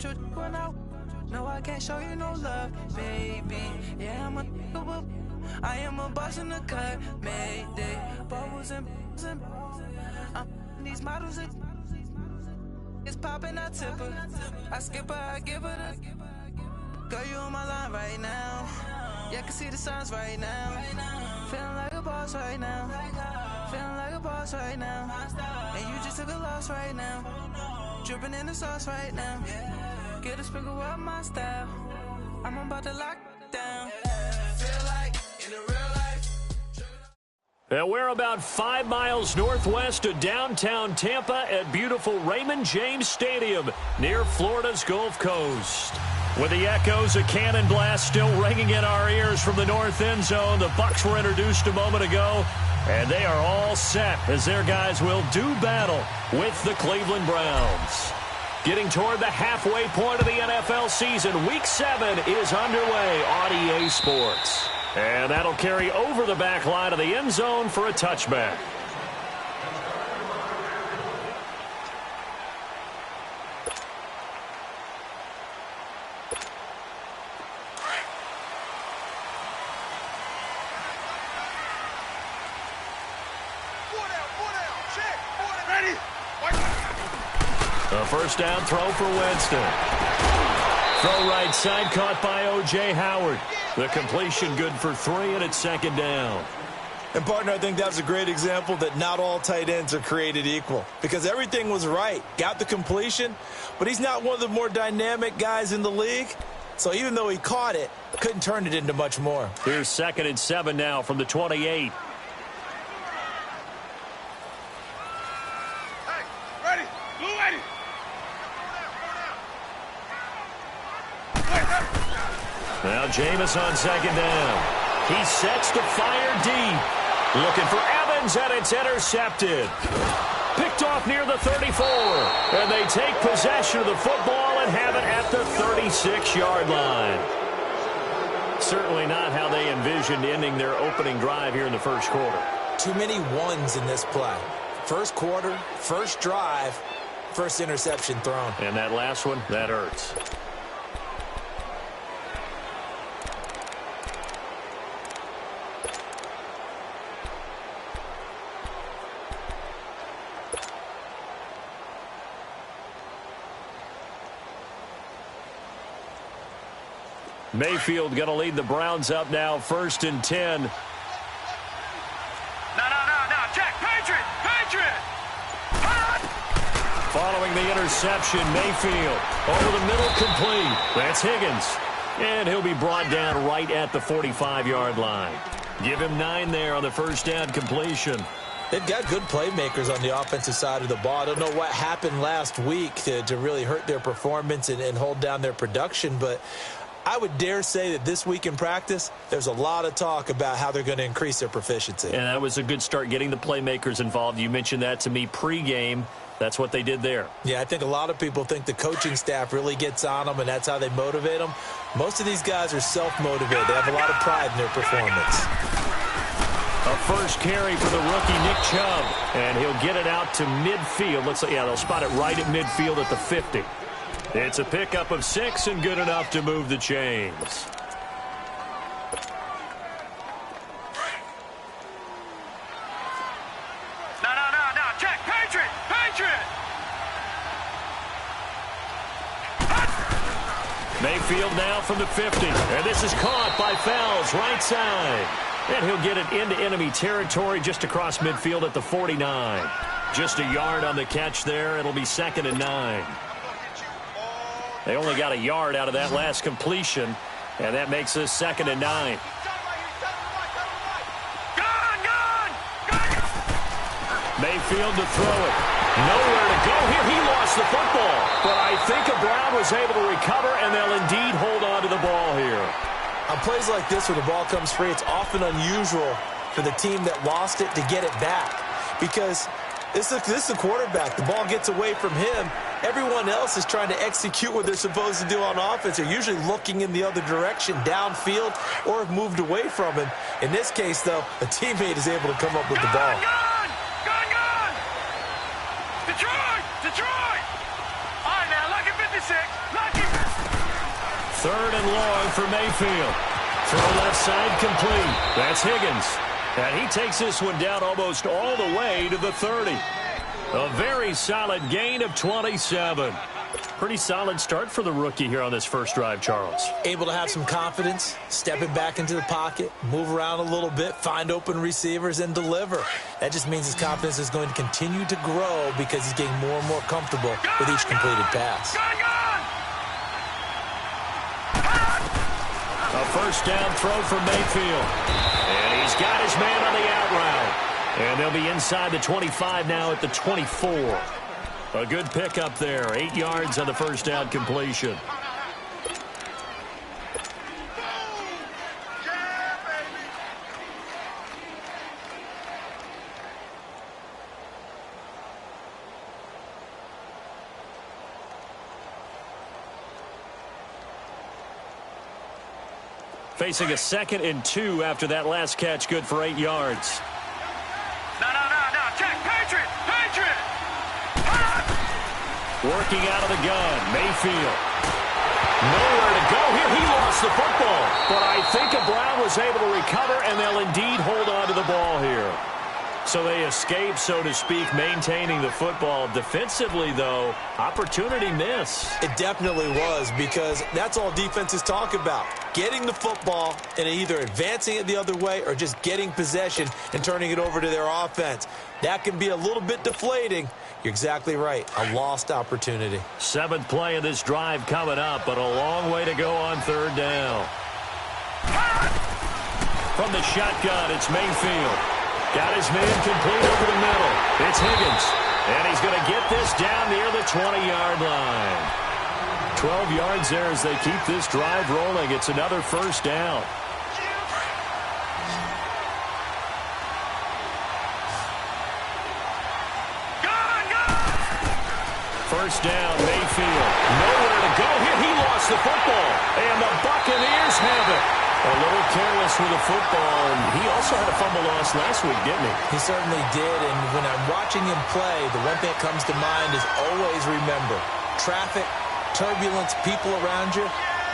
want you when no, I can't show you no love, baby. Yeah, I am a boss in the cut, mayday. Bubbles and these models it's popping, I tip her. I skip her, I give her the. Girl, you on my line right now. Yeah, I can see the signs right now. Feeling like a boss right now. Feeling like a boss right now. And you just took a loss right now. Dripping in the sauce right now. Get a sprinkle up my style. I'm about to lock down. Feel like in the real life. And we're about 5 miles northwest of downtown Tampa at beautiful Raymond James Stadium near Florida's Gulf Coast. With the echoes of cannon blast still ringing in our ears from the north end zone, the Bucs were introduced a moment ago, and they are all set as their guys will do battle with the Cleveland Browns. Getting toward the halfway point of the NFL season, Week 7 is underway on EA Sports. And that'll carry over the back line of the end zone for a touchback. A first down throw for Winston. Throw right side caught by O.J. Howard. The completion good for 3, and it's second down. And, partner, I think that's a great example that not all tight ends are created equal. Because everything was right. Got the completion, but he's not one of the more dynamic guys in the league. So even though he caught it, couldn't turn it into much more. Here's 2nd and 7 now from the 28. Now Jameis on second down. He sets to fire deep. Looking for Evans, and it's intercepted. Picked off near the 34. And they take possession of the football and have it at the 36-yard line. Certainly not how they envisioned ending their opening drive here in the first quarter. Too many ones in this play. First quarter, first drive, first interception thrown. And that last one, that hurts. Mayfield going to lead the Browns up now, 1st and 10. No, Jack, Patriot! Following the interception, Mayfield over the middle, complete. That's Higgins. And he'll be brought down right at the 45-yard line. Give him 9 there on the first down completion. They've got good playmakers on the offensive side of the ball. I don't know what happened last week to really hurt their performance and hold down their production, but I would dare say that this week in practice, there's a lot of talk about how they're going to increase their proficiency. And that was a good start, getting the playmakers involved. You mentioned that to me pregame. That's what they did there. Yeah, I think a lot of people think the coaching staff really gets on them, and that's how they motivate them. Most of these guys are self-motivated. They have a lot of pride in their performance. A first carry for the rookie, Nick Chubb. And he'll get it out to midfield. Looks like, yeah, they'll spot it right at midfield at the 50. It's a pickup of 6 and good enough to move the chains. No, Jack, Patriot! Mayfield now from the 50. And this is caught by Fells, right side. And he'll get it into enemy territory just across midfield at the 49. Just a yard on the catch there. It'll be 2nd and 9. They only got a yard out of that last completion, and that makes us 2nd and 9. Mayfield to throw it. Nowhere to go here. He lost the football. But I think a Brown was able to recover, and they'll indeed hold on to the ball here. On plays like this where the ball comes free, it's often unusual for the team that lost it to get it back. Because this is a quarterback. The ball gets away from him. Everyone else is trying to execute what they're supposed to do on offense. They're usually looking in the other direction, downfield, or have moved away from him. In this case, though, a teammate is able to come up with the ball. Detroit! All right, now, lucky 56. Lucky Third and long for Mayfield. Throw left side complete. That's Higgins. And he takes this one down almost all the way to the 30. A very solid gain of 27. Pretty solid start for the rookie here on this first drive, Charles. Able to have some confidence, stepping back into the pocket, move around a little bit, find open receivers, and deliver. That just means his confidence is going to continue to grow because he's getting more and more comfortable with each completed pass. A first down throw for Mayfield. And he's got his man on the out route. And they'll be inside the 25 now at the 24. A good pickup there. 8 yards on the first down completion. Facing a 2nd and 2 after that last catch, good for 8 yards. No. Check. Patriot. Working out of the gun, Mayfield. Nowhere to go here. He lost the football. But I think a Brown was able to recover, and they'll indeed hold on to the ball here. So they escape, so to speak, maintaining the football. Defensively, though, opportunity miss. It definitely was, because that's all defenses talk about. Getting the football and either advancing it the other way or just getting possession and turning it over to their offense. That can be a little bit deflating. You're exactly right. A lost opportunity. 7th play of this drive coming up, but a long way to go on 3rd down. From the shotgun, it's Mayfield. Got his man complete over the middle. It's Higgins. And he's going to get this down near the 20-yard line. 12 yards there as they keep this drive rolling. It's another first down. First down, Mayfield. Nowhere to go here. He lost the football. And the Buccaneers have it. A little careless with the football, and he also had a fumble loss last week, didn't he? He certainly did, and when I'm watching him play, the one thing that comes to mind is always remember, traffic, turbulence, people around you,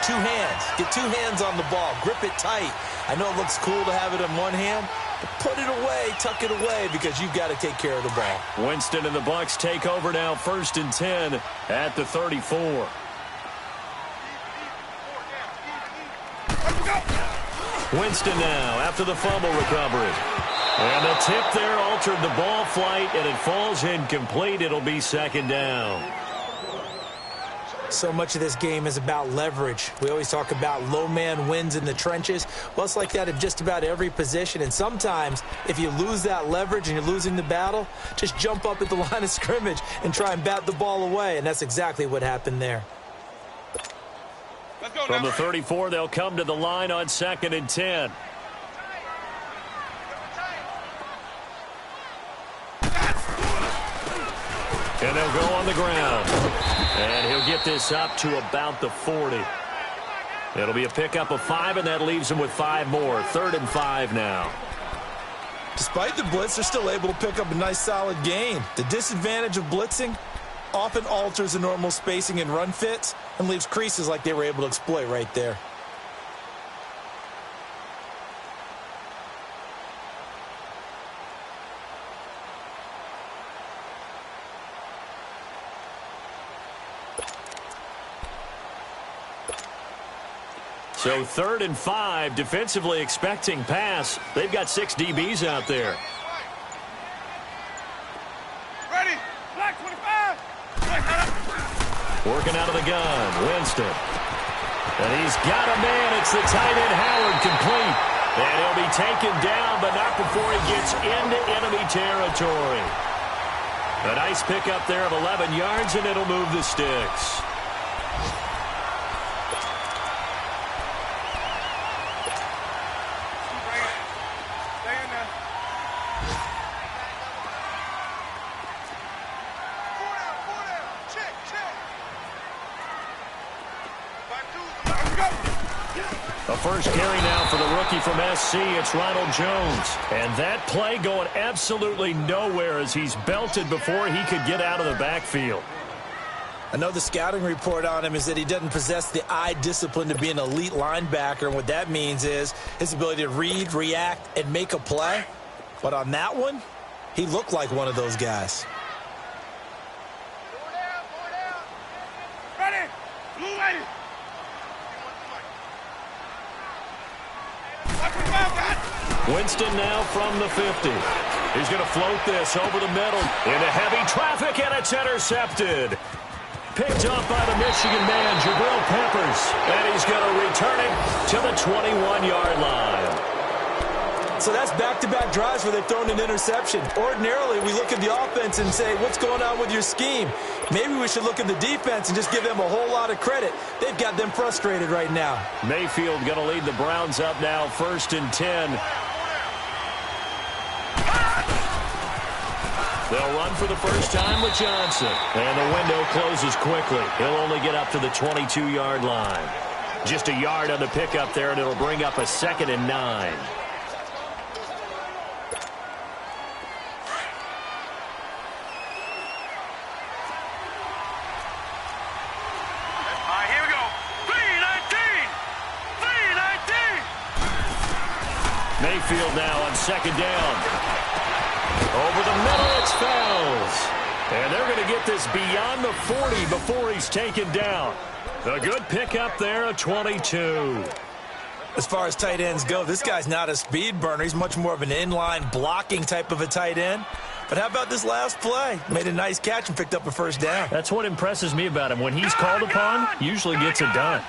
2 hands. Get 2 hands on the ball. Grip it tight. I know it looks cool to have it in one hand, but put it away, tuck it away, because you've got to take care of the ball. Winston and the Bucs take over now, 1st and 10 at the 34. Winston now after the fumble recovery. And the tip there altered the ball flight, and it falls incomplete. It'll be 2nd down. So much of this game is about leverage. We always talk about low man wins in the trenches. Well, it's like that in just about every position. And sometimes, if you lose that leverage and you're losing the battle, just jump up at the line of scrimmage and try and bat the ball away. And that's exactly what happened there. From the 34, they'll come to the line on 2nd and 10. And they'll go on the ground. And he'll get this up to about the 40. It'll be a pickup of 5, and that leaves him with 5 more. 3rd and 5 now. Despite the blitz, they're still able to pick up a nice, solid gain. The disadvantage of blitzing often alters the normal spacing and run fits and leaves creases like they were able to exploit right there. So 3rd and 5, defensively expecting pass. They've got 6 DBs out there. Ready. Black 25. Working out of the gun, Winston. And he's got a man. It's the tight end, Howard, complete. And he'll be taken down, but not before he gets into enemy territory. A nice pickup there of 11 yards, and it'll move the sticks. A first carry now for the rookie from SC. It's Ronald Jones. And that play going absolutely nowhere as he's belted before he could get out of the backfield. I know the scouting report on him is that he doesn't possess the eye discipline to be an elite linebacker. And what that means is his ability to read, react, and make a play. But on that one, he looked like one of those guys. Ready? Blue lady. Winston now from the 50. He's going to float this over the middle into heavy traffic, and it's intercepted. Picked up by the Michigan man, Jabril Peppers. And he's going to return it to the 21-yard line. So that's back-to-back drives where they've thrown an interception. Ordinarily, we look at the offense and say, what's going on with your scheme? Maybe we should look at the defense and just give them a whole lot of credit. They've got them frustrated right now. Mayfield going to lead the Browns up now, 1st and 10. They'll run for the first time with Johnson. And the window closes quickly. He'll only get up to the 22-yard line. Just a yard on the pickup there, and it'll bring up a 2nd and 9. Mayfield now on 2nd down. Over the middle, it's Fells. And they're going to get this beyond the 40 before he's taken down. A good pickup there, a 22. As far as tight ends go, this guy's not a speed burner. He's much more of an inline blocking type of a tight end. But how about this last play? Made a nice catch and picked up a 1st down. That's what impresses me about him. When he's called upon, usually gets it done.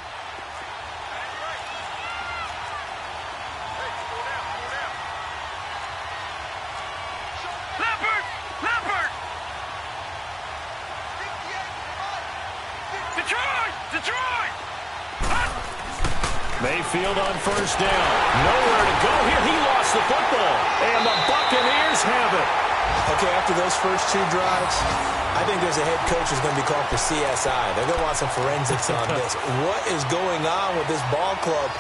Mayfield on 1st down. Nowhere to go here. He lost the football. And the Buccaneers have it. Okay, after those first 2 drives, I think there's a head coach who's going to be called for CSI. They're going to want some forensics on this. What is going on with this ball club?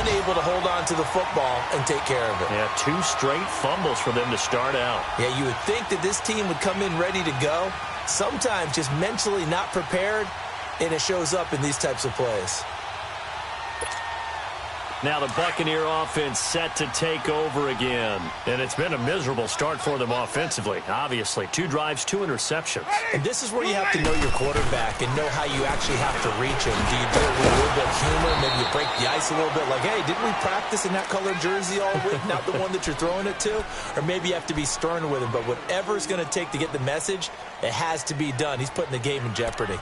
Unable to hold on to the football and take care of it. Yeah, 2 straight fumbles for them to start out. Yeah, you would think that this team would come in ready to go. Sometimes just mentally not prepared, and it shows up in these types of plays. Now the Buccaneer offense set to take over again. And it's been a miserable start for them offensively. Obviously, 2 drives, 2 interceptions. And this is where you have to know your quarterback and know how you actually have to reach him. Do you do it with a little bit of humor? Maybe you break the ice a little bit like, hey, didn't we practice in that colored jersey all week? Not the one that you're throwing it to? Or maybe you have to be stern with him. But whatever it's going to take to get the message, it has to be done. He's putting the game in jeopardy.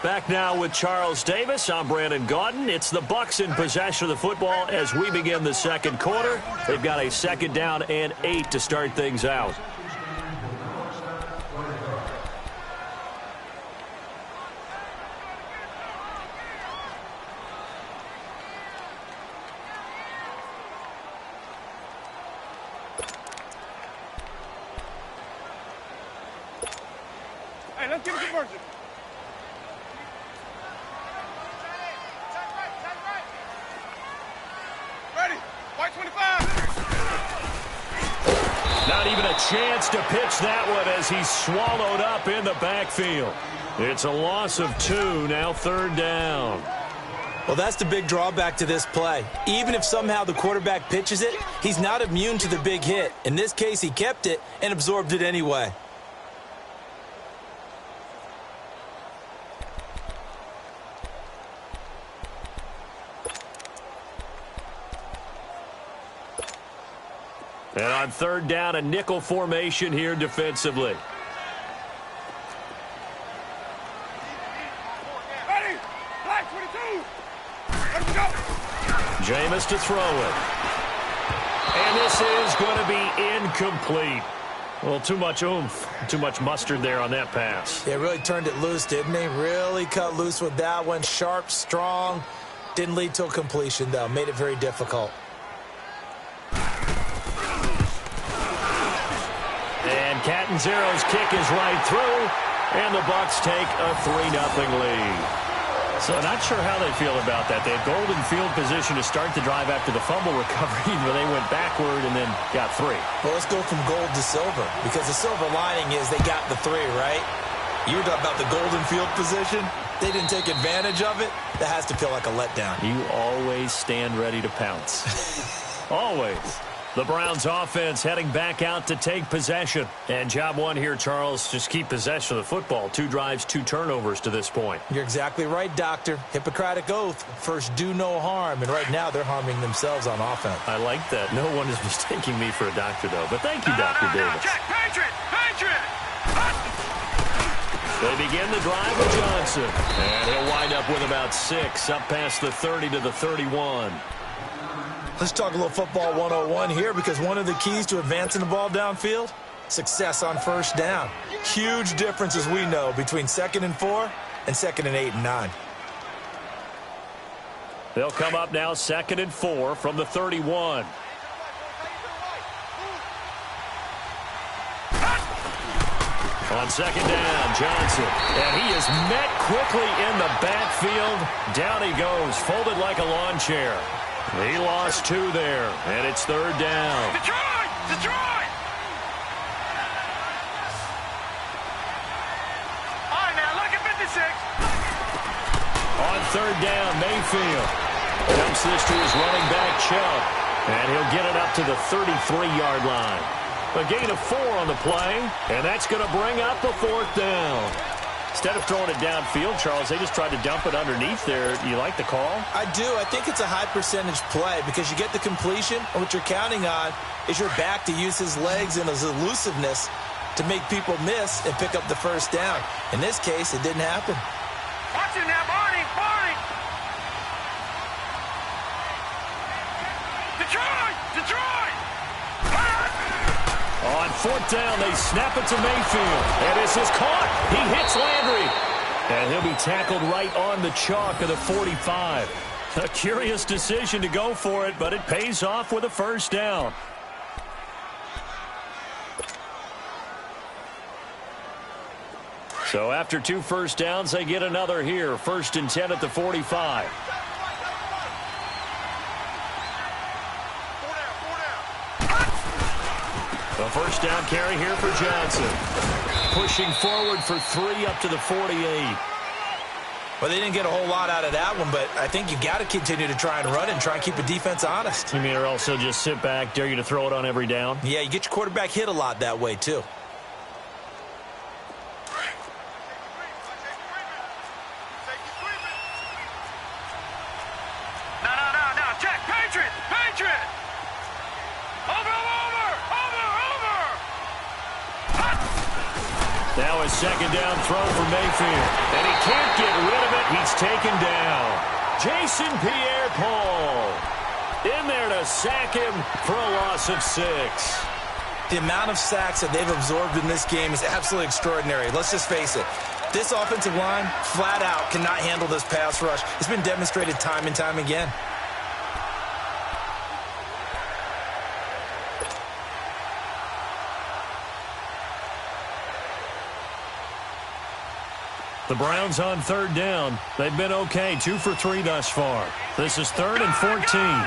Back now with Charles Davis. I'm Brandon Gaudin. It's the Bucs in possession of the football as we begin the 2nd quarter. They've got a 2nd down and 8 to start things out. Hey, let's get a conversion. Not even a chance to pitch that one as he's swallowed up in the backfield. It's a loss of 2, now 3rd down. Well, that's the big drawback to this play. Even if somehow the quarterback pitches it, he's not immune to the big hit. In this case, he kept it and absorbed it anyway. And on 3rd down, a nickel formation here defensively. Ready? Black 22. Let's go. Jameis to throw it. And this is going to be incomplete. Well, too much oomph, too much mustard there on that pass. Yeah, really turned it loose, didn't he? Really cut loose with that one. Sharp, strong. Didn't lead to a completion, though. Made it very difficult. And Catanzero's kick is right through. And the Bucs take a 3-0 lead. So not sure how they feel about that. They had golden field position to start the drive after the fumble recovery, but they went backward and then got 3. Well, let's go from gold to silver, because the silver lining is they got the 3, right? You were talking about the golden field position. They didn't take advantage of it. That has to feel like a letdown. You always stand ready to pounce. Always. The Browns offense heading back out to take possession. And job one here, Charles, just keep possession of the football. 2 drives, 2 turnovers to this point. You're exactly right, Doctor. Hippocratic oath. First, do no harm. And right now, they're harming themselves on offense. I like that. No one is mistaking me for a doctor, though. But thank you, Dr. Davis. Check, Patriot! They begin the drive with Johnson. And he'll wind up with about 6, up past the 30 to the 31. Let's talk a little football 101 here, because one of the keys to advancing the ball downfield, success on first down. Huge difference, as we know, between 2nd and 4 and 2nd and 8 and 9. They'll come up now 2nd and 4 from the 31. On 2nd down, Johnson. And he is met quickly in the backfield. Down he goes, folded like a lawn chair. He lost 2 there, and it's 3rd down. Detroit! Detroit! All right, now look at 56. On 3rd down, Mayfield dumps this to his running back, Chubb. And he'll get it up to the 33-yard line. A gain of 4 on the play, and that's going to bring up a 4th down. Instead of throwing it downfield, Charles, they just tried to dump it underneath there. You like the call? I do. I think it's a high-percentage play, because you get the completion, and what you're counting on is your back to use his legs and his elusiveness to make people miss and pick up the 1st down. In this case, it didn't happen. Watch it now, Barney! Barney! Detroit! Detroit! On 4th down, they snap it to Mayfield. And this is caught. He hits Landry. And he'll be tackled right on the chalk of the 45. A curious decision to go for it, but it pays off with a 1st down. So after 2 first downs, they get another here. 1st and 10 at the 45. The 1st down carry here for Johnson. Pushing forward for 3 up to the 48. Well, they didn't get a whole lot out of that one, but I think you got to continue to try and run and try and keep the defense honest. You mean or also just sit back, dare you to throw it on every down? Yeah, you get your quarterback hit a lot that way, too. No. Check, Patriot! Patriot! Over! Now a 2nd down throw for Mayfield. And he can't get rid of it. He's taken down. Jason Pierre-Paul in there to sack him for a loss of 6. The amount of sacks that they've absorbed in this game is absolutely extraordinary. Let's just face it. This offensive line, flat out, cannot handle this pass rush. It's been demonstrated time and time again. The Browns on 3rd down. They've been okay, 2 for 3 thus far. This is 3rd and 14. Gun!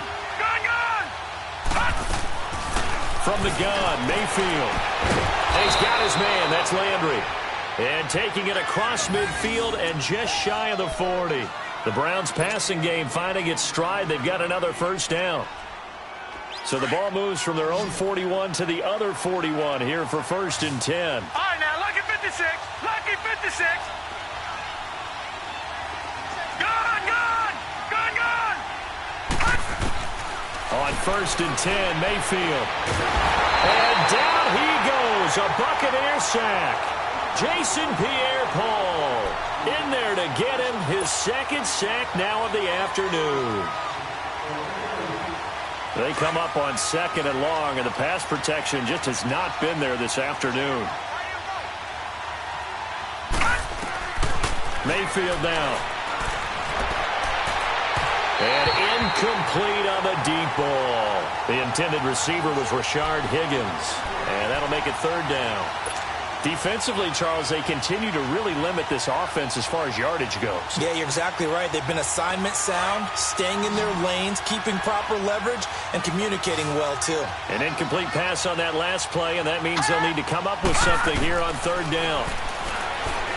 From the gun, Mayfield. And he's got his man. That's Landry. And taking it across midfield and just shy of the 40. The Browns passing game finding its stride. They've got another 1st down. So the ball moves from their own 41 to the other 41 here for 1st and 10. All right, now, lucky 56. Lucky 56. On 1st and 10, Mayfield. And down he goes, a Buccaneer sack. Jason Pierre-Paul in there to get him his 2nd sack now of the afternoon. They come up on 2nd and long, and the pass protection just has not been there this afternoon. Mayfield now. And incomplete on the deep ball. The intended receiver was Rashard Higgins. And that'll make it 3rd down. Defensively, Charles, they continue to really limit this offense as far as yardage goes. Yeah, you're exactly right. They've been assignment sound, staying in their lanes, keeping proper leverage, and communicating well, too. An incomplete pass on that last play, and that means they'll need to come up with something here on third down.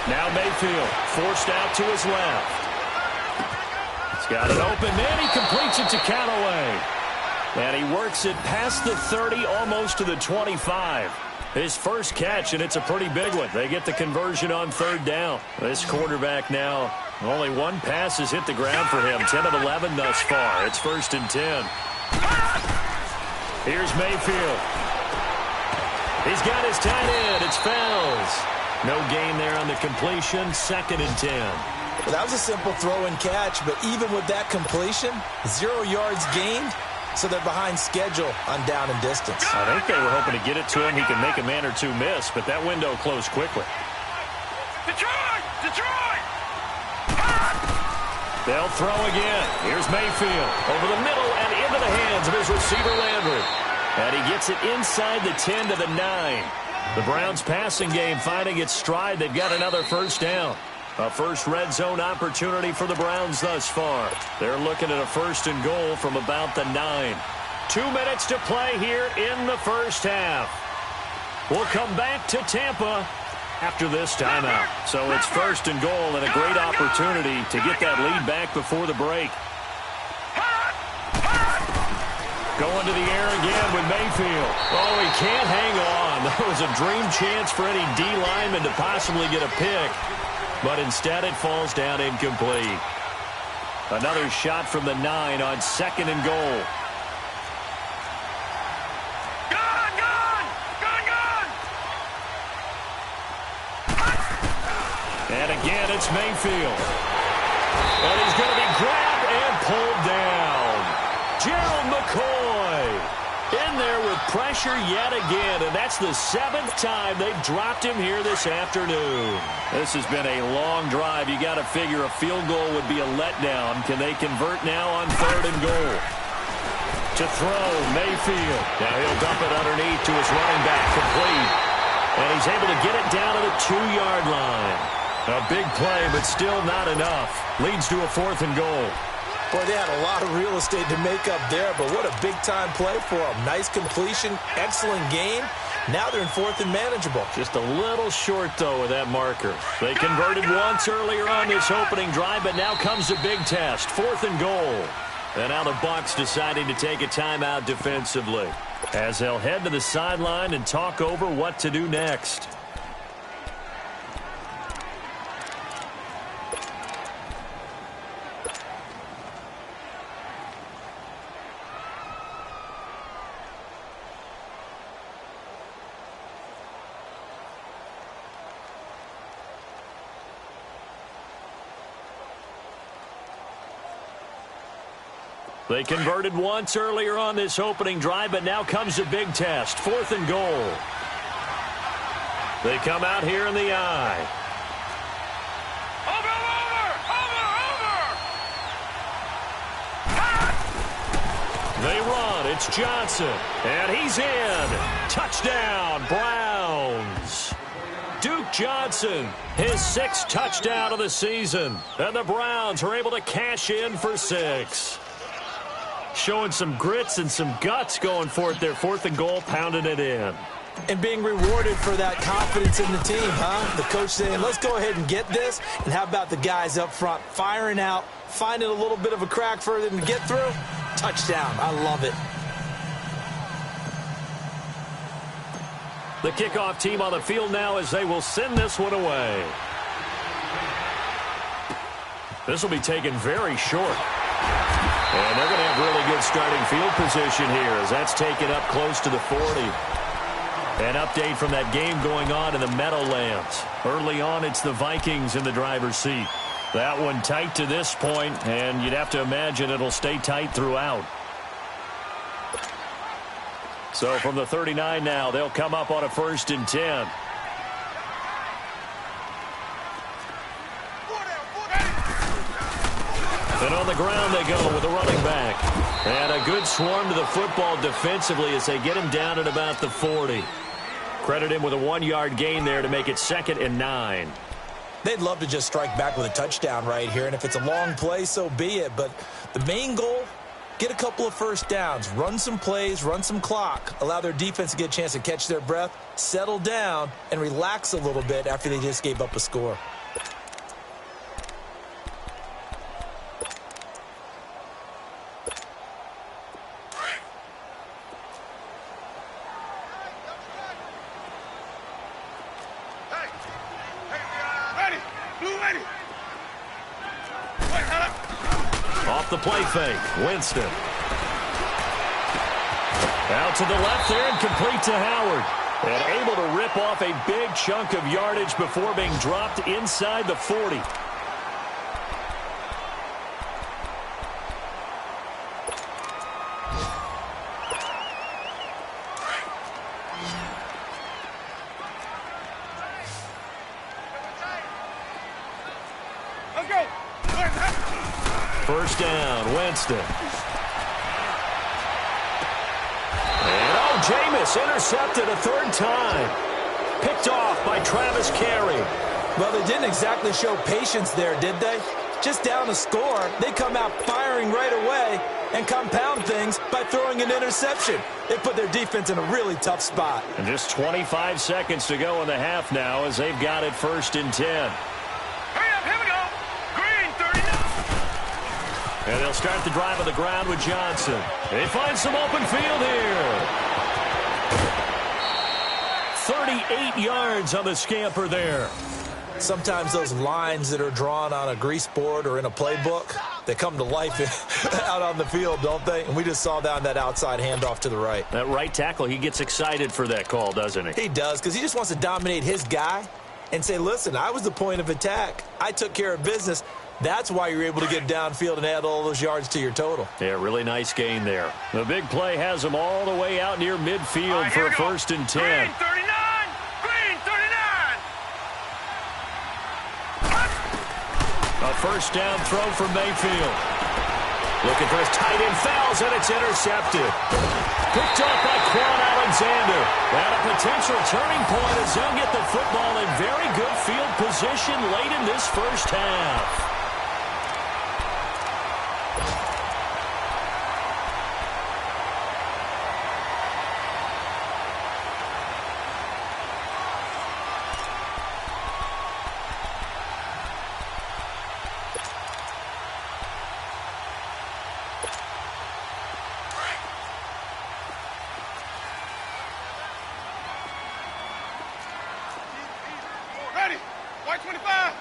Now Mayfield forced out to his left. He's got it open, man. He completes it to Callaway. And he works it past the 30, almost to the 25. His first catch, and it's a pretty big one. They get the conversion on third down. This quarterback now, only one pass has hit the ground for him. 10 of 11 thus far. It's 1st and 10. Here's Mayfield. He's got his tight end. It's Fells. No gain there on the completion. 2nd and 10. Well, that was a simple throw and catch, but even with that completion, 0 yards gained. So they're behind schedule on down and distance. I think they were hoping to get it to him. He could make a man or two miss, but that window closed quickly. Detroit! Detroit! They'll throw again. Here's Mayfield over the middle and into the hands of his receiver Landry. And he gets it inside the 10 to the 9. The Browns passing game finding its stride. They've got another first down. A first red zone opportunity for the Browns thus far. They're looking at a 1st and goal from about the 9. 2 minutes to play here in the first half. We'll come back to Tampa after this timeout. So it's 1st and goal and a great opportunity to get that lead back before the break. Going to the air again with Mayfield. Oh, he can't hang on. That was a dream chance for any D lineman to possibly get a pick. But instead it falls down incomplete. Another shot from the 9 on 2nd and goal. Gun! Gun! Gun! Gun! And again, it's Mayfield. And he's going to be grabbed and pulled down. Gerald McCoy in there with pressure yet again, and that's the 7th time they've dropped him here this afternoon. This has been a long drive. You got to figure a field goal would be a letdown. Can they convert now on 3rd and goal? To throw, Mayfield. Now he'll dump it underneath to his running back, complete. And he's able to get it down to the 2-yard line. A big play, but still not enough. Leads to a 4th and goal. Boy, they had a lot of real estate to make up there, but what a big-time play for them. Nice completion, excellent gain. Now they're in 4th and manageable. Just a little short, though, with that marker. They converted once earlier on this opening drive, but now comes a big test. 4th and goal. And now the Bucs deciding to take a timeout defensively, as they'll head to the sideline and talk over what to do next. They converted once earlier on this opening drive, but now comes a big test. 4th and goal. They come out here in the eye. Over! They run. It's Johnson. And he's in. Touchdown, Browns. Duke Johnson, his 6th touchdown of the season. And the Browns are able to cash in for 6. Showing some grits and some guts going for it there. 4th and goal, pounding it in. And being rewarded for that confidence in the team, huh? The coach saying, let's go ahead and get this. And how about the guys up front firing out, finding a little bit of a crack for them to get through? Touchdown. I love it. The kickoff team on the field now as they will send this one away. This will be taken very short. And they're going to have really good starting field position here as that's taken up close to the 40. An update from that game going on in the Meadowlands. Early on, it's the Vikings in the driver's seat. That one tight to this point, and you'd have to imagine it'll stay tight throughout. So from the 39 now, they'll come up on a 1st and 10. And on the ground they go with a running back. And a good swarm to the football defensively as they get him down at about the 40. Credit him with a 1-yard gain there to make it 2nd and 9. They'd love to just strike back with a touchdown right here, and if it's a long play, so be it. But the main goal, get a couple of first downs, run some plays, run some clock, allow their defense to get a chance to catch their breath, settle down, and relax a little bit after they just gave up a score. Off the play fake, Winston. Out to the left there and complete to Howard. And able to rip off a big chunk of yardage before being dropped inside the 40. Let's go. First down, Winston. And Jameis intercepted a 3rd time. Picked off by Travis Carey. Well, they didn't exactly show patience there, did they? Just down a score, they come out firing right away and compound things by throwing an interception. They put their defense in a really tough spot. And just 25 seconds to go in the half now as they've got it 1st and 10. And they'll start the drive on the ground with Johnson. They find some open field here. 38 yards on the scamper there. Sometimes those lines that are drawn on a grease board or in a playbook, they come to life out on the field, don't they? And we just saw that on that outside handoff to the right. That right tackle, he gets excited for that call, doesn't he? He does, because he just wants to dominate his guy and say, listen, I was the point of attack. I took care of business. That's why you're able to get downfield and add all those yards to your total. Yeah, really nice gain there. The big play has them all the way out near midfield for a 1st and 10. Green 39! Green 39! A first down throw from Mayfield. Looking for his tight end, fouls, and it's intercepted. Picked off by Quan Alexander. And a potential turning point as they'll get the football in very good field position late in this first half. Ready. White 25.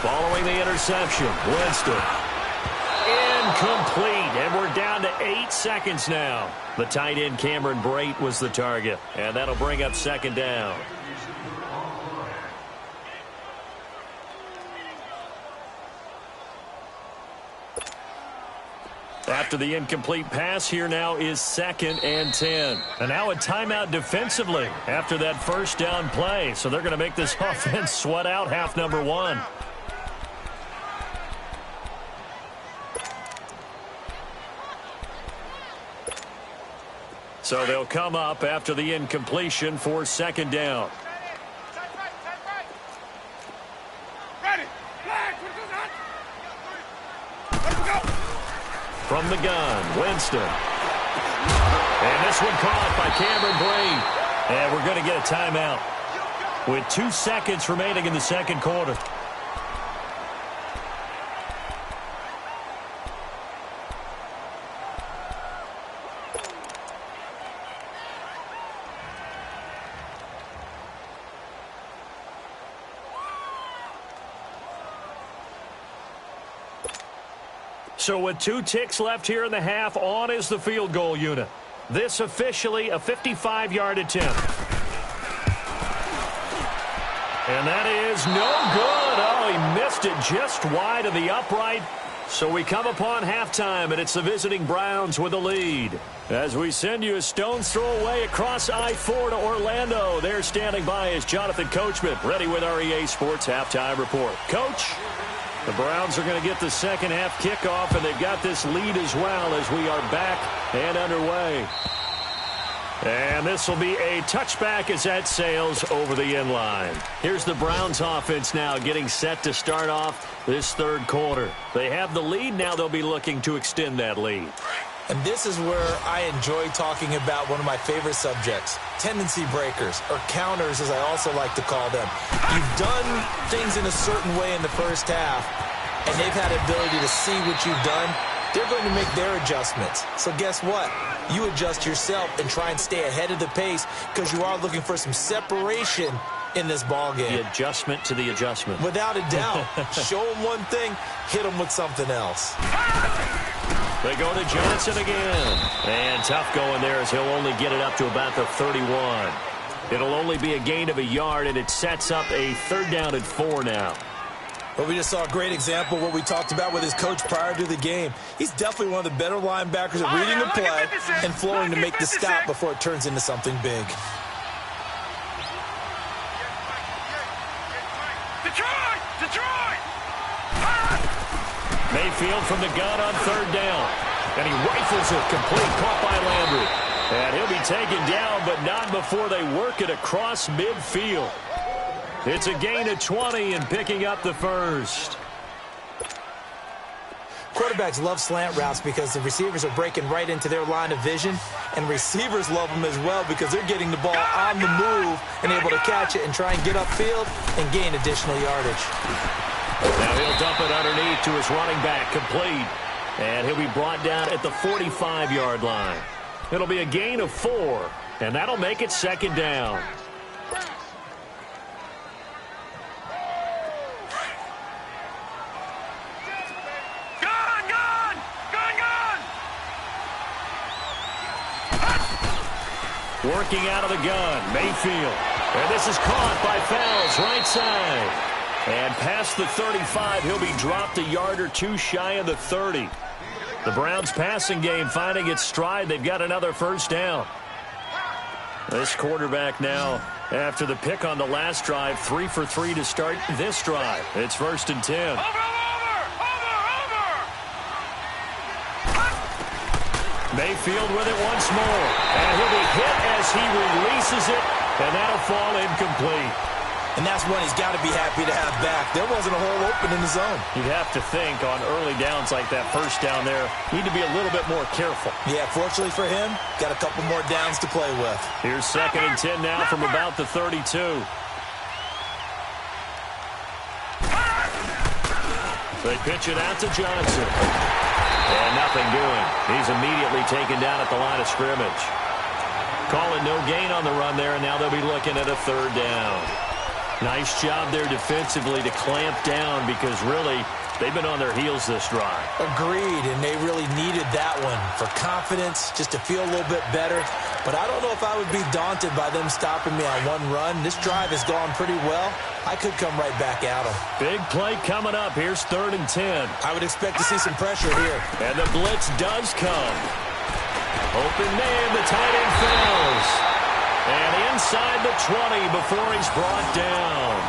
Following the interception, Winston. Incomplete, and we're down to 8 seconds now. The tight end, Cameron Brate, was the target, and that'll bring up 2nd down. After the incomplete pass, here now is 2nd and 10. And now a timeout defensively after that first down play. So they're going to make this offense sweat out half number 1. So they'll come up after the incompletion for 2nd down. Ready. Flag. Let's go. From the gun, Winston. And this one caught by Cameron Brate. And we're going to get a timeout with 2 seconds remaining in the 2nd quarter. So with 2 ticks left here in the half, on is the field goal unit. This officially a 55-yard attempt. And that is no good. Oh, he missed it just wide of the upright. So we come upon halftime, and it's the visiting Browns with the lead. As we send you a stone's throw away across I-4 to Orlando. There standing by is Jonathan Coachman, ready with our EA Sports Halftime Report. Coach? The Browns are going to get the second half kickoff, and they've got this lead as well as we are back and underway. And this will be a touchback as that sails over the end line. Here's the Browns offense now getting set to start off this third quarter. They have the lead. Now they'll be looking to extend that lead. And this is where I enjoy talking about one of my favorite subjects, tendency breakers, or counters as I also like to call them. You've done things in a certain way in the first half, and they've had the ability to see what you've done. They're going to make their adjustments. So guess what? You adjust yourself and try and stay ahead of the pace because you are looking for some separation in this ball game. The adjustment to the adjustment. Without a doubt. Show them one thing, hit them with something else. They go to Johnson again. And tough going there as he'll only get it up to about the 31. It'll only be a gain of a yard, and it sets up a 3rd down and 4 now. Well, we just saw a great example of what we talked about with his coach prior to the game. He's definitely one of the better linebackers at reading the play and flowing to make the stop before it turns into something big. Detroit! Mayfield from the gun on 3rd down. And he rifles it complete, caught by Landry. And he'll be taken down, but not before they work it across midfield. It's a gain of 20 and picking up the first. Quarterbacks love slant routes because the receivers are breaking right into their line of vision, and receivers love them as well because they're getting the ball on the move and able to catch it and try and get upfield and gain additional yardage. Now he'll dump it underneath to his running back, complete. And he'll be brought down at the 45-yard line. It'll be a gain of 4, and that'll make it 2nd down. Working out of the gun, Mayfield. And this is caught by Fowles, right side. And past the 35, he'll be dropped a yard or 2 shy of the 30. The Browns passing game finding its stride. They've got another 1st down. This quarterback now, after the pick on the last drive, 3 for 3 to start this drive. It's 1st and 10. Mayfield with it once more. And he'll be hit as he releases it, and that'll fall incomplete. And that's one he's got to be happy to have back. There wasn't a hole open in the zone. You'd have to think on early downs like that 1st down there, need to be a little bit more careful. Yeah, fortunately for him, got a couple more downs to play with. Here's 2nd and 10 now from about the 32. They pitch it out to Johnson. And nothing doing. He's immediately taken down at the line of scrimmage. Call it no gain on the run there, and now they'll be looking at a 3rd down. Nice job there defensively to clamp down because really they've been on their heels this drive. Agreed, and they really needed that one for confidence, just to feel a little bit better. But I don't know if I would be daunted by them stopping me on one run. This drive has gone pretty well. I could come right back at them. Big play coming up. Here's 3rd and 10. I would expect to see some pressure here. And the blitz does come. Open man, the tight end fails. And inside the 20 before he's brought down.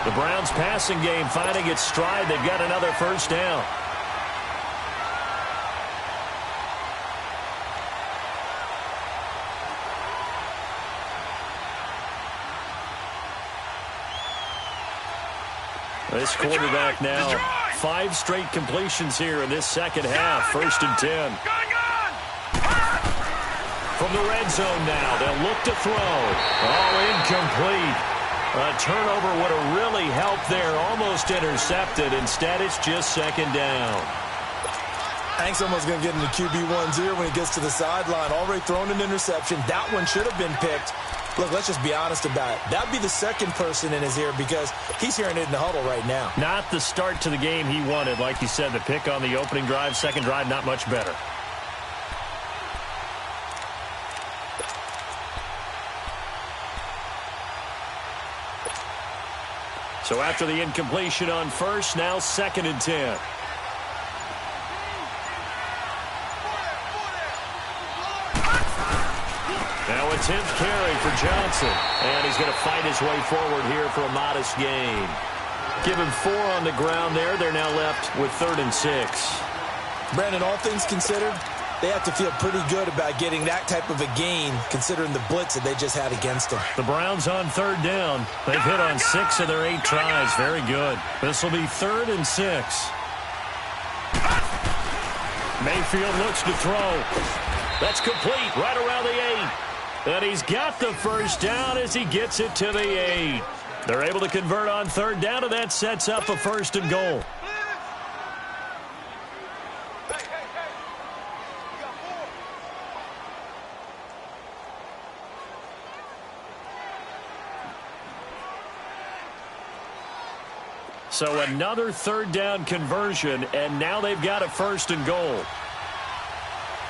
The Browns passing game finding its stride. They've got another 1st down. This quarterback now, 5 straight completions here in this second half. 1st and 10. From the red zone now, they'll look to throw. All incomplete. A turnover would have really helped there. Almost intercepted. Instead, it's just 2nd down. I think someone's going to get into QB1's ear when he gets to the sideline. Already thrown an interception. That one should have been picked. Look, let's just be honest about it. That would be the 2nd person in his ear because he's hearing it in the huddle right now. Not the start to the game he wanted. Like you said, the pick on the opening drive, 2nd drive, not much better. So after the incompletion on 1st, now 2nd and 10. Now a 10th carry for Johnson. And he's going to fight his way forward here for a modest gain. Give him 4 on the ground there. They're now left with 3rd and 6. Brandon, all things considered, they have to feel pretty good about getting that type of a gain considering the blitz that they just had against them. The Browns on third down. They've hit on 6 of their 8 tries. Very good. This will be 3rd and 6. Mayfield looks to throw. That's complete right around the 8. And he's got the first down as he gets it to the 8. They're able to convert on third down, and that sets up a 1st and goal. So another third down conversion, and now they've got a 1st and goal.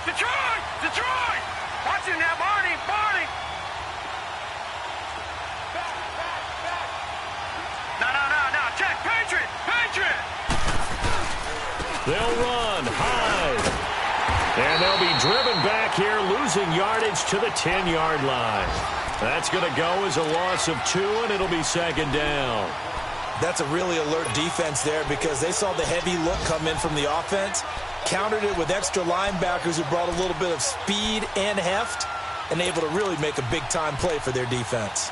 Detroit! Detroit! Watching that, Barney! Barney! No. Check! Patriot! Patriot! They'll run high. And they'll be driven back here, losing yardage to the 10-yard line. That's going to go as a loss of 2, and it'll be 2nd down. That's a really alert defense there because they saw the heavy look come in from the offense, countered it with extra linebackers who brought a little bit of speed and heft, and able to really make a big-time play for their defense.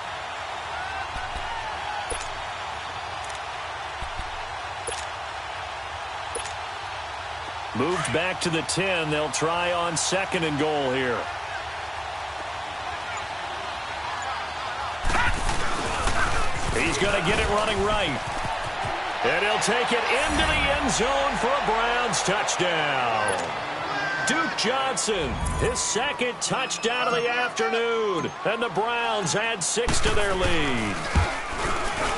Moved back to the 10. They'll try on 2nd and goal here. He's going to get it running right. And he'll take it into the end zone for a Browns touchdown. Duke Johnson, his 2nd touchdown of the afternoon. And the Browns add 6 to their lead.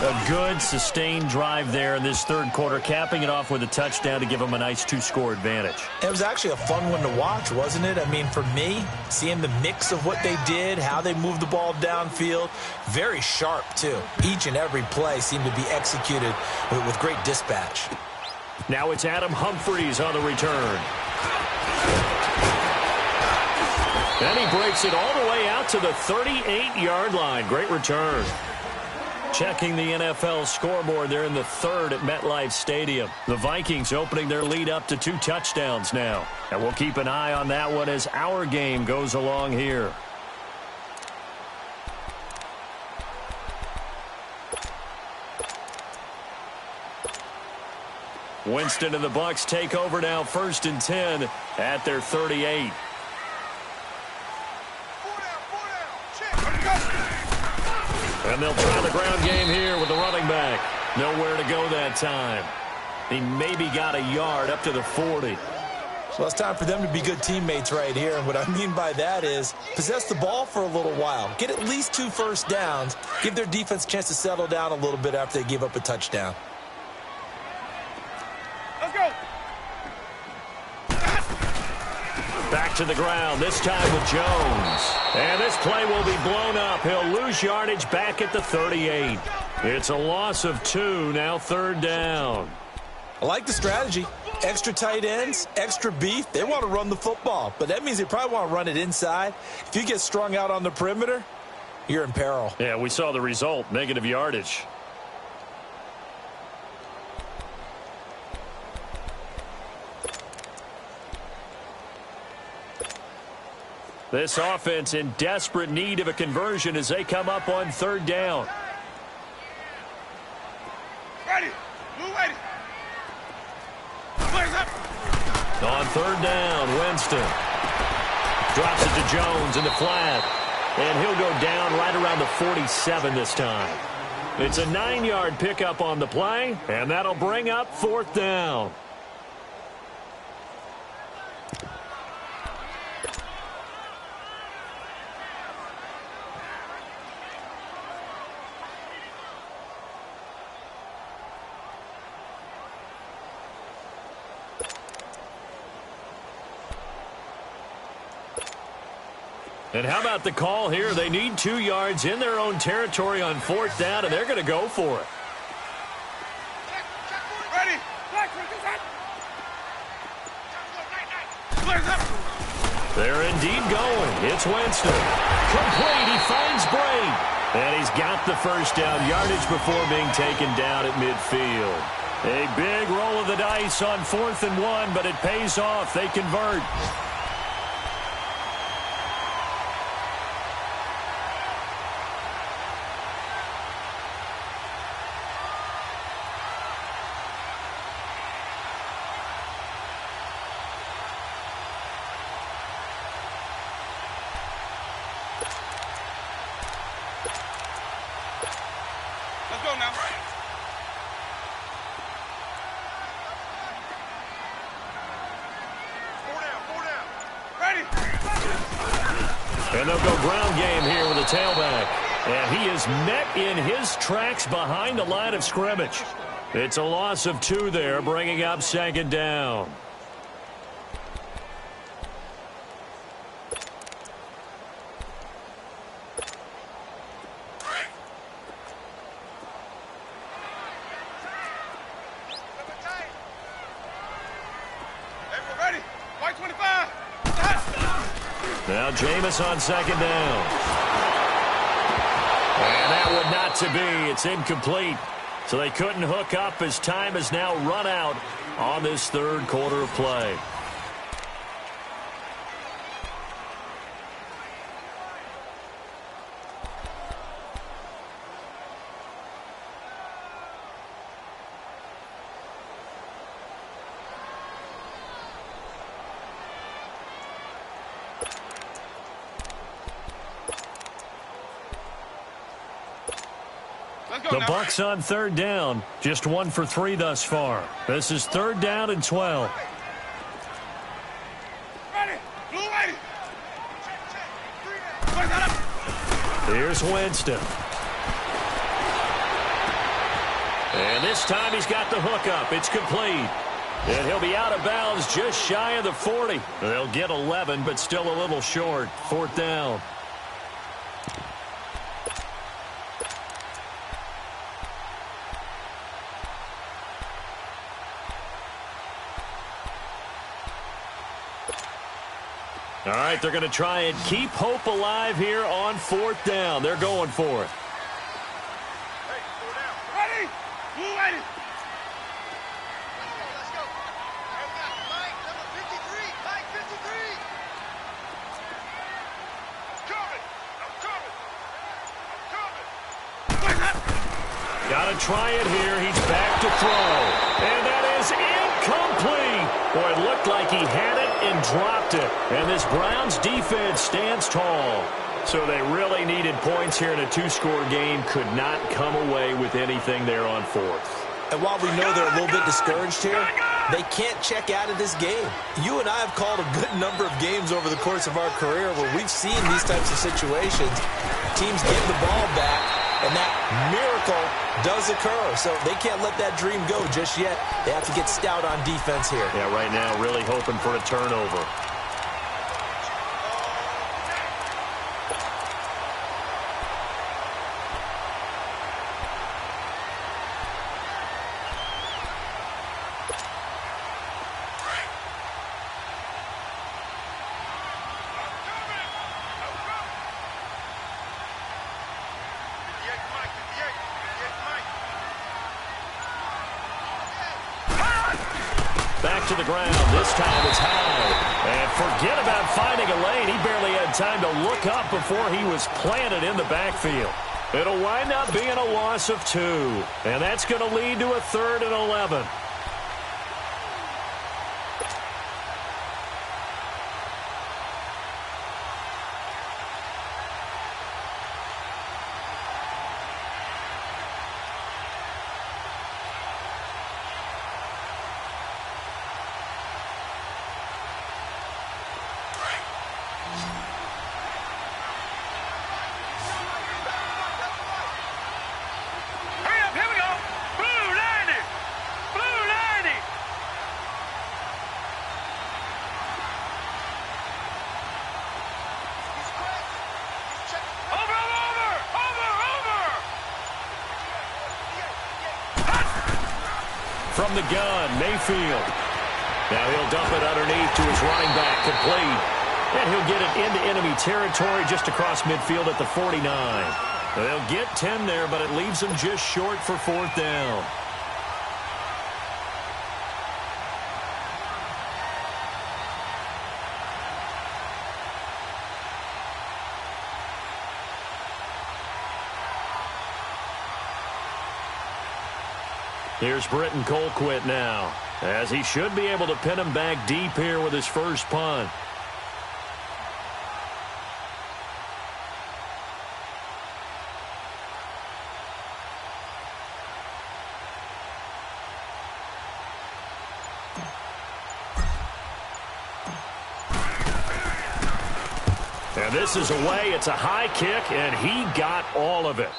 A good, sustained drive there in this 3rd quarter, capping it off with a touchdown to give them a nice 2-score advantage. It was actually a fun one to watch, wasn't it? I mean, for me, seeing the mix of what they did, how they moved the ball downfield, very sharp, too. Each and every play seemed to be executed with great dispatch. Now it's Adam Humphries on the return. And he breaks it all the way out to the 38-yard line. Great return. Checking the NFL scoreboard, they're in the 3rd at MetLife Stadium. The Vikings opening their lead up to 2 touchdowns now. And we'll keep an eye on that one as our game goes along here. Winston and the Bucs take over now, 1st and 10 at their 38. And they'll try the ground game here with the running back. Nowhere to go that time. He maybe got a yard up to the 40. Well, it's time for them to be good teammates right here. And what I mean by that is possess the ball for a little while. Get at least 2 first downs. Give their defense a chance to settle down a little bit after they give up a touchdown. Let's go! Back to the ground, this time with Jones. And this play will be blown up. He'll lose yardage back at the 38. It's a loss of 2, now 3rd down. I like the strategy. Extra tight ends, extra beef. They want to run the football, but that means they probably want to run it inside. If you get strung out on the perimeter, you're in peril. Yeah, we saw the result, negative yardage. This offense in desperate need of a conversion as they come up on 3rd down. Ready! Move ready! Flags up! On 3rd down, Winston drops it to Jones in the flat. And he'll go down right around the 47 this time. It's a 9-yard pickup on the play, and that'll bring up 4th down. And how about the call here? They need 2 yards in their own territory on 4th down, and they're going to go for it. Ready! Flags up! They're indeed going. It's Winston. Complete. He finds Bray. And he's got the first down yardage before being taken down at midfield. A big roll of the dice on 4th and 1, but it pays off. They convert. And they'll go ground game here with a tailback. And he is met in his tracks behind the line of scrimmage. It's a loss of 2 there, bringing up 2nd down. Now Jameis on 2nd down. And that would not to be. It's incomplete. So they couldn't hook up as time has now run out on this 3rd quarter of play. The Bucs on 3rd down. Just 1 for 3 thus far. This is 3rd down and 12. Here's Winston. And this time he's got the hookup. It's complete. And he'll be out of bounds just shy of the 40. They'll get 11, but still a little short. 4th down. All right, they're going to try and keep hope alive here on 4th down. They're going for it. Hey, 4 down. Ready? Move ready. Let's go. Mike, number 53. Mike, 53. I'm coming. Got to try it here. He's back to throw. And that is incomplete. Boy, it looked like he had it and dropped it. And this Browns defense stands tall. So they really needed points here in a 2-score game. Could not come away with anything there on 4th. And while we know they're a little bit discouraged here, they can't check out of this game. You and I have called a good number of games over the course of our career where we've seen these types of situations. Teams give the ball back, and that miracle does occur. So they can't let that dream go just yet. They have to get stout on defense here. Yeah, right now really hoping for a turnover. Back to the ground. This time it's high. And forget about finding a lane. He barely had time to look up before he was planted in the backfield. It'll wind up being a loss of 2. And that's going to lead to a 3rd and 11. From the gun, Mayfield. Now he'll dump it underneath to his running back, complete. And he'll get it into enemy territory just across midfield at the 49. They'll get 10 there, but it leaves them just short for 4th down. Here's Britton Colquitt now, as he should be able to pin him back deep here with his first punt. And this is away. It's a high kick, and he got all of it.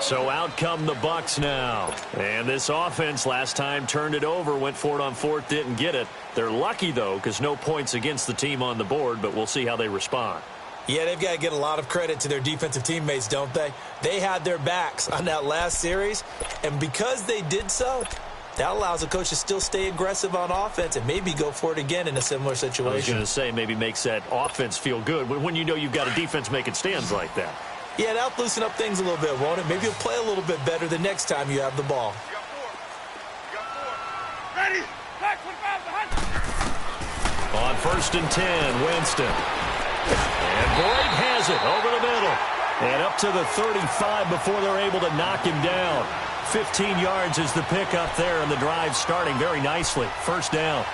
So out come the Bucs now. And this offense last time turned it over, went for it on fourth, didn't get it. They're lucky, though, because no points against the team on the board, but we'll see how they respond. Yeah, they've got to get a lot of credit to their defensive teammates, don't they? They had their backs on that last series, and because they did so, that allows the coach to still stay aggressive on offense and maybe go for it again in a similar situation. I was going to say maybe makes that offense feel good when you know you've got a defense making stands like that. Yeah, that'll loosen up things a little bit, won't it? Maybe you'll play a little bit better the next time you have the ball. You got four. You got four. Ready. Back 25 behind. On 1st and 10, Winston. And Boyd has it over the middle. And up to the 35 before they're able to knock him down. 15 yards is the pickup there, and the drive starting very nicely. First down.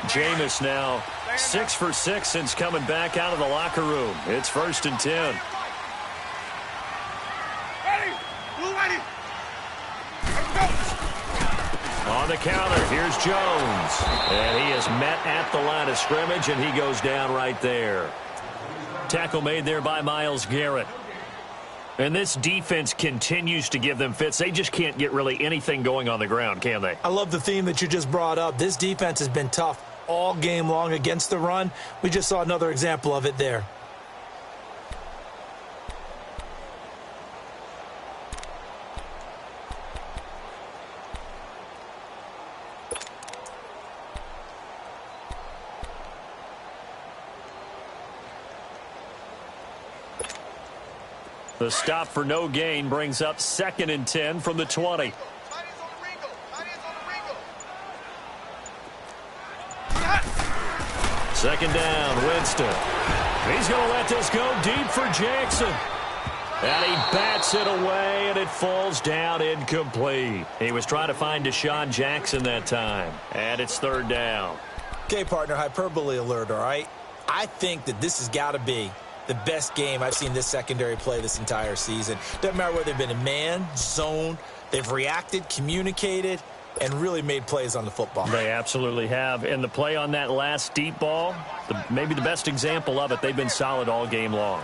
Jameis now 6 for 6 since coming back out of the locker room. It's 1st and 10. Ready. Blue ready. Let's go. On the counter, here's Jones. And he is met at the line of scrimmage, and he goes down right there. Tackle made there by Myles Garrett. And this defense continues to give them fits. They just can't get really anything going on the ground, can they? I love the theme that you just brought up. This defense has been tough all game long against the run. We just saw another example of it there. The stop for no gain brings up 2nd and 10 from the 20. Tight ends on the Ringo. Tight ends on the Ringo. 2nd down, Winston. He's going to let this go deep for Jackson. And he bats it away, and it falls down incomplete. He was trying to find Deshaun Jackson that time. And it's 3rd down. Okay, partner, hyperbole alert, all right? I think that this has got to be the best game I've seen this secondary play this entire season. Doesn't matter whether they've been in man, zone, they've reacted, communicated, and really made plays on the football. They absolutely have. And the play on that last deep ball, maybe the best example of it, they've been solid all game long.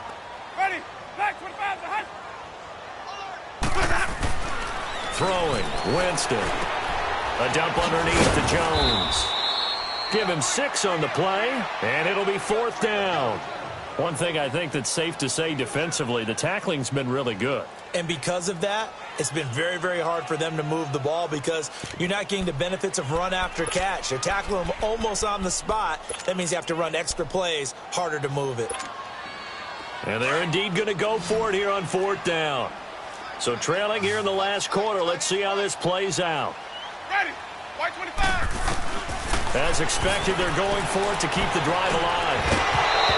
Ready. Back 25 behind. Throwing, Winston. A dump underneath to Jones. Give him 6 on the play, and it'll be 4th down. One thing I think that's safe to say defensively, the tackling's been really good. And because of that, it's been very, very hard for them to move the ball because you're not getting the benefits of run after catch. They're tackling them almost on the spot. That means you have to run extra plays, harder to move it. And they're indeed going to go for it here on 4th down. So trailing here in the last quarter, let's see how this plays out. Ready. White 25. As expected, they're going for it to keep the drive alive.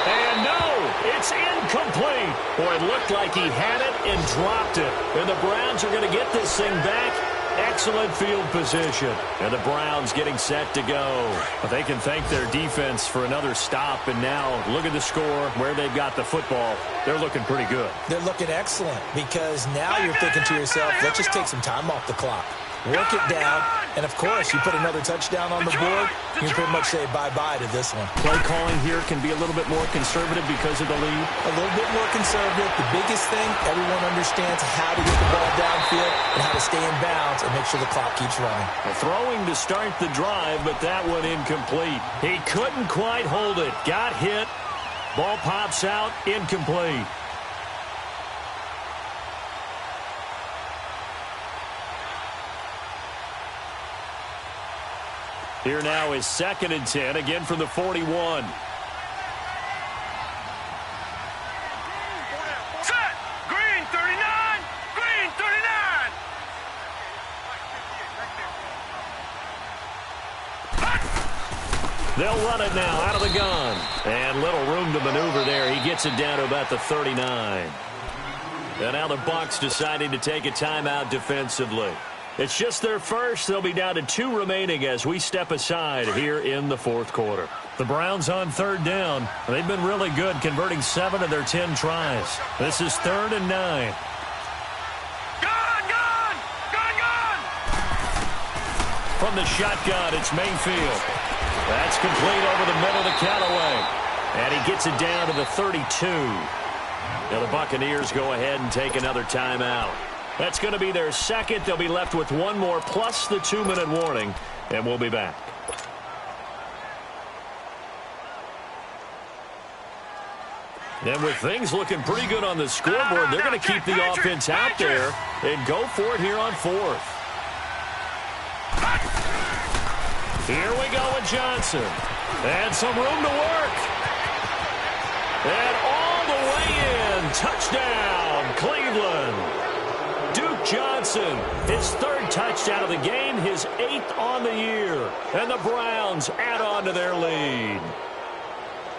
And no, it's incomplete. Boy, it looked like he had it and dropped it. And the Browns are going to get this thing back. Excellent field position. And the Browns getting set to go. But they can thank their defense for another stop. And now look at the score, where they've got the football. They're looking pretty good. They're looking excellent because now you're thinking to yourself, let's just take some time off the clock. Work it down, and of course, you put another touchdown on the board, you can pretty much say bye-bye to this one. Play calling here can be a little bit more conservative because of the lead. A little bit more conservative. The biggest thing, everyone understands how to get the ball downfield and how to stay in bounds and make sure the clock keeps running. Well, throwing to start the drive, but that one incomplete. He couldn't quite hold it. Got hit. Ball pops out, incomplete. Here now is 2nd and 10, again from the 41. Set. Green 39. Green 39. They'll run it now out of the gun. And little room to maneuver there. He gets it down to about the 39. And now the Bucs deciding to take a timeout defensively. It's just their first. They'll be down to 2 remaining as we step aside here in the fourth quarter. The Browns on third down. They've been really good, converting 7 of their 10 tries. This is 3rd and 9. From the shotgun, it's Mayfield. That's complete over the middle to Callaway. And he gets it down to the 32. Now the Buccaneers go ahead and take another timeout. That's going to be their second. They'll be left with one more plus the 2-minute warning, and we'll be back. And with things looking pretty good on the scoreboard, they're going to keep the offense out there and go for it here on 4th. Here we go with Johnson. And some room to work. And all the way in. Touchdown, Cleveland. Duke Johnson, his 3rd touchdown of the game, his 8th on the year. And the Browns add on to their lead.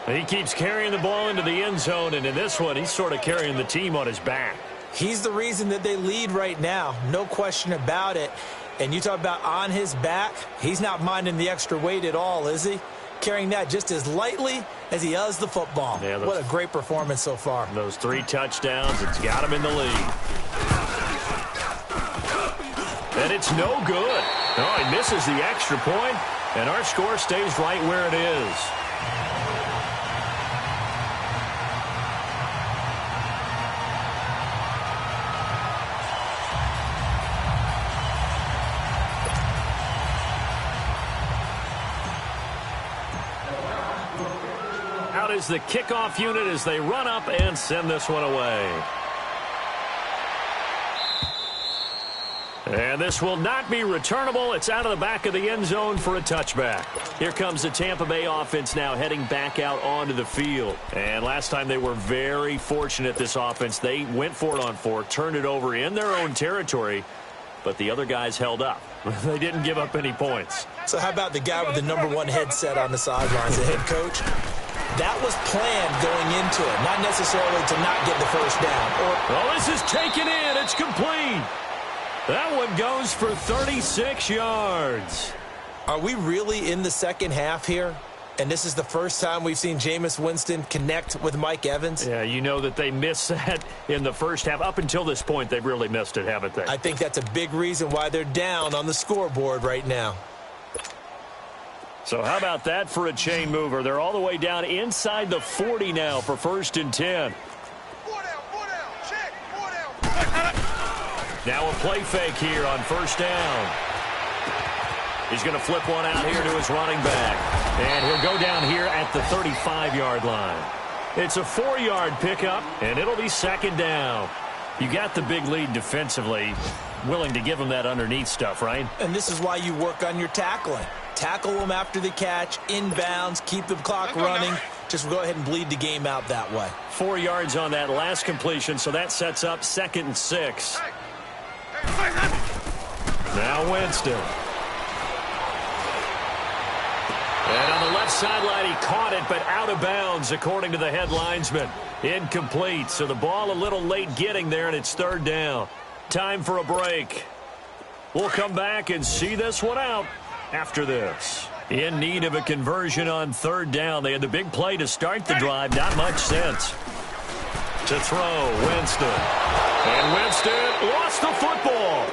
He keeps carrying the ball into the end zone, and in this one, he's sort of carrying the team on his back. He's the reason that they lead right now, no question about it. And you talk about on his back, he's not minding the extra weight at all, is he? Carrying that just as lightly as he does the football. Yeah, what a great performance so far. Those 3 touchdowns, it's got him in the lead. And it's no good. Oh, he misses the extra point, and our score stays right where it is. Out is the kickoff unit as they run up and send this one away. And this will not be returnable. It's out of the back of the end zone for a touchback. Here comes the Tampa Bay offense now heading back out onto the field. And last time they were very fortunate, this offense. They went for it on 4, turned it over in their own territory, but the other guys held up. They didn't give up any points. So how about the guy with the #1 headset on the sidelines, the head coach? That was planned going into it, not necessarily to not get the first down. Oh, this is taken in. It's complete. That one goes for 36 yards. Are we really in the second half here? And this is the first time we've seen Jameis Winston connect with Mike Evans? Yeah, you know that they missed that in the first half. Up until this point, they've really missed it, haven't they? I think that's a big reason why they're down on the scoreboard right now. So how about that for a chain mover? They're all the way down inside the 40 now for 1st and 10. 4 down, check, 4 down. Now a play fake here on 1st down. He's going to flip one out here to his running back. And he'll go down here at the 35-yard line. It's a 4-yard pickup, and it'll be 2nd down. You got the big lead defensively, willing to give him that underneath stuff, right? And this is why you work on your tackling. Tackle them after the catch, inbounds, keep the clock running. Just go ahead and bleed the game out that way. 4 yards on that last completion, so that sets up 2nd and 6. Now Winston. And on the left sideline, he caught it, but out of bounds, according to the head linesman. Incomplete, so the ball a little late getting there, and it's 3rd down. Time for a break. We'll come back and see this one out after this. In need of a conversion on 3rd down. They had the big play to start the drive. Not much sense. To throw, Winston. And Winston lost the football.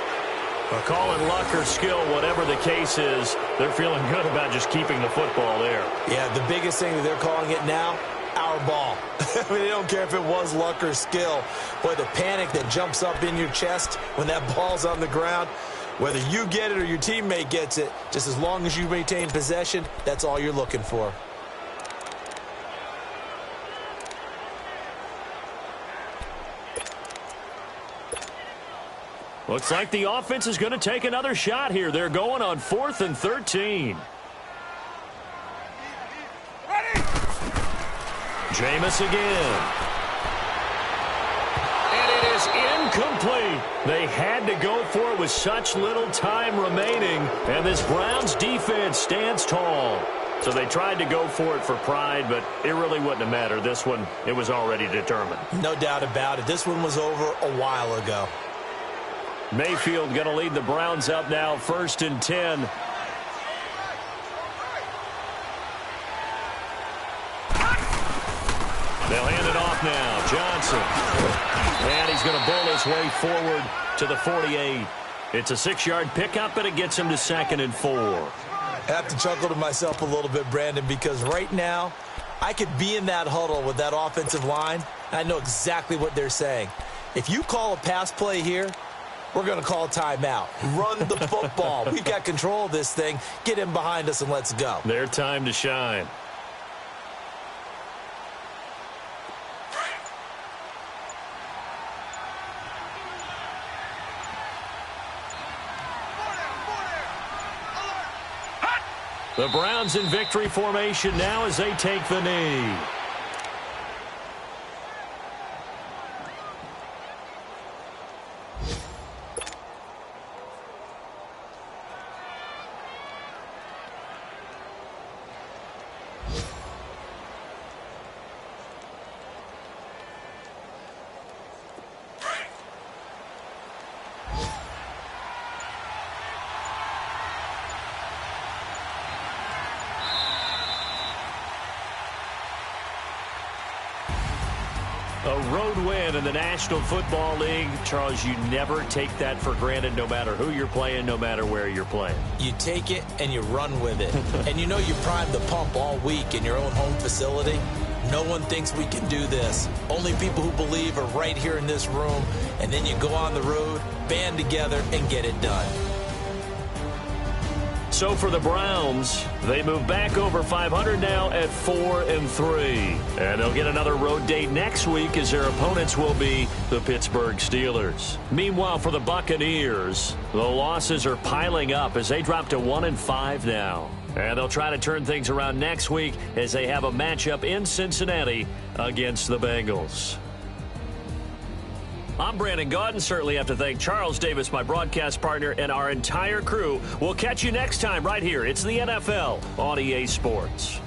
Call it luck or skill, whatever the case is, they're feeling good about just keeping the football there. Yeah, the biggest thing that they're calling it now, our ball. I mean, they don't care if it was luck or skill. Boy, the panic that jumps up in your chest when that ball's on the ground, whether you get it or your teammate gets it, just as long as you maintain possession, that's all you're looking for. Looks like the offense is going to take another shot here. They're going on 4th and 13. Jameis again. And it is incomplete. They had to go for it with such little time remaining. And this Browns defense stands tall. So they tried to go for it for pride, but it really wouldn't have mattered. This one, it was already determined. No doubt about it. This one was over a while ago. Mayfield going to lead the Browns up now, 1st and 10. They'll hand it off now. Johnson. And he's going to bull his way forward to the 48. It's a 6-yard pickup, and it gets him to 2nd and 4. I have to chuckle to myself a little bit, Brandon, because right now I could be in that huddle with that offensive line, and I know exactly what they're saying. If you call a pass play here, we're going to call a timeout. Run the football. We've got control of this thing. Get him behind us and let's go. Their time to shine. The Browns in victory formation now as they take the knee. A road win in the National Football League. Charles, you never take that for granted no matter who you're playing, no matter where you're playing. You take it and you run with it. And you know you primed the pump all week in your own home facility. No one thinks we can do this. Only people who believe are right here in this room. And then you go on the road, band together, and get it done. So for the Browns, they move back over 500 now at 4-3. And they'll get another road date next week as their opponents will be the Pittsburgh Steelers. Meanwhile, for the Buccaneers, the losses are piling up as they drop to 1-5 now. And they'll try to turn things around next week as they have a matchup in Cincinnati against the Bengals. I'm Brandon Gaudin. Certainly have to thank Charles Davis, my broadcast partner, and our entire crew. We'll catch you next time right here. It's the NFL on EA Sports.